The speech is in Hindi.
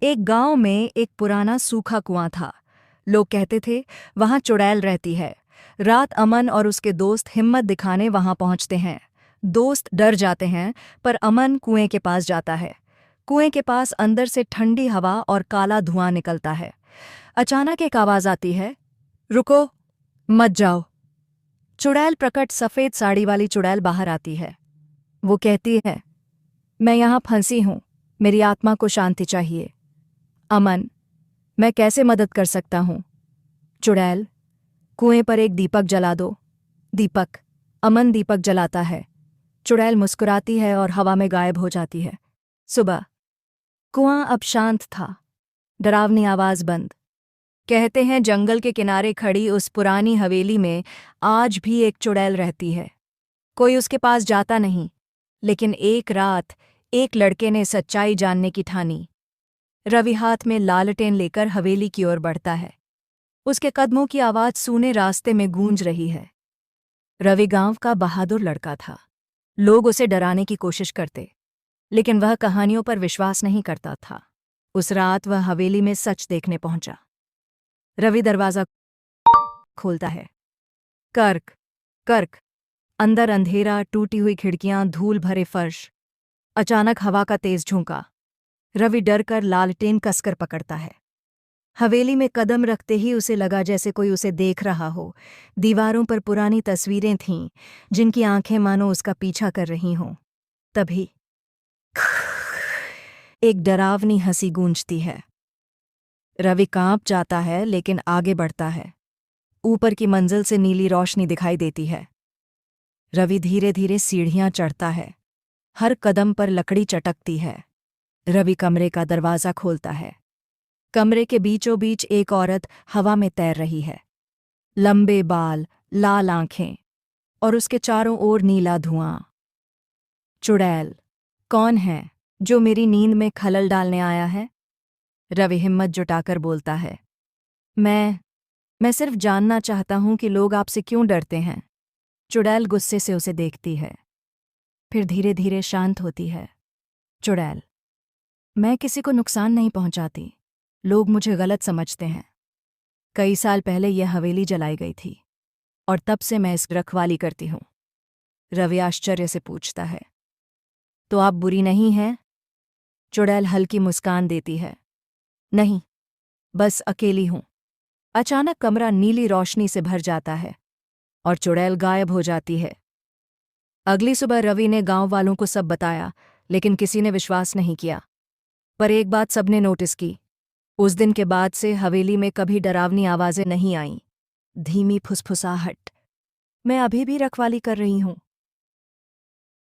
एक गांव में एक पुराना सूखा कुआं था। लोग कहते थे वहां चुड़ैल रहती है। रात अमन और उसके दोस्त हिम्मत दिखाने वहां पहुंचते हैं। दोस्त डर जाते हैं, पर अमन कुएं के पास जाता है। कुएं के पास अंदर से ठंडी हवा और काला धुआं निकलता है। अचानक एक आवाज आती है, रुको, मत जाओ। चुड़ैल प्रकट सफेद साड़ी वाली चुड़ैल बाहर आती है। वो कहती है, मैं यहां फंसी हूं, मेरी आत्मा को शांति चाहिए। अमन, मैं कैसे मदद कर सकता हूं? चुड़ैल, कुएं पर एक दीपक जला दो। दीपक। अमन दीपक जलाता है। चुड़ैल मुस्कुराती है और हवा में गायब हो जाती है। सुबह। कुआं अब शांत था। डरावनी आवाज बंद। कहते हैं जंगल के किनारे खड़ी उस पुरानी हवेली में आज भी एक चुड़ैल रहती है। कोई उसके पास जाता नहीं, लेकिन एक रात एक लड़के ने सच्चाई जानने की ठानी। रवि हाथ में लालटेन लेकर हवेली की ओर बढ़ता है। उसके कदमों की आवाज सूने रास्ते में गूंज रही है। रवि गांव का बहादुर लड़का था। लोग उसे डराने की कोशिश करते, लेकिन वह कहानियों पर विश्वास नहीं करता था। उस रात वह हवेली में सच देखने पहुंचा। रवि दरवाजा खोलता है। कर्क, कर्क। अंदर अंधेरा, टूटी हुई खिड़कियां, धूल भरे फर्श। अचानक हवा का तेज झोंका। रवि डर कर लालटेन कसकर पकड़ता है। हवेली में कदम रखते ही उसे लगा जैसे कोई उसे देख रहा हो। दीवारों पर पुरानी तस्वीरें थीं, जिनकी आंखें मानो उसका पीछा कर रही हों। तभी एक डरावनी हंसी गूंजती है। रवि कांप जाता है, लेकिन आगे बढ़ता है। ऊपर की मंजिल से नीली रोशनी दिखाई देती है। रवि धीरे धीरे सीढ़ियां चढ़ता है। हर कदम पर लकड़ी चटकती है। रवि कमरे का दरवाजा खोलता है। कमरे के बीचों बीच एक औरत हवा में तैर रही है। लंबे बाल, लाल आंखें, और उसके चारों ओर नीला धुआं। चुड़ैल, कौन है जो मेरी नींद में खलल डालने आया है? रवि हिम्मत जुटाकर बोलता है, मैं सिर्फ जानना चाहता हूं कि लोग आपसे क्यों डरते हैं। चुड़ैल गुस्से से उसे देखती है, फिर धीरे धीरे शांत होती है। चुड़ैल, मैं किसी को नुकसान नहीं पहुंचाती। लोग मुझे गलत समझते हैं। कई साल पहले यह हवेली जलाई गई थी, और तब से मैं इसकी रखवाली करती हूं। रवि आश्चर्य से पूछता है, तो आप बुरी नहीं हैं? चुड़ैल हल्की मुस्कान देती है, नहीं, बस अकेली हूं। अचानक कमरा नीली रोशनी से भर जाता है, और चुड़ैल गायब हो जाती है। अगली सुबह रवि ने गांव वालों को सब बताया, लेकिन किसी ने विश्वास नहीं किया। पर एक बात सबने नोटिस की, उस दिन के बाद से हवेली में कभी डरावनी आवाजें नहीं आईं। धीमी फुसफुसाहट। मैं अभी भी रखवाली कर रही हूं।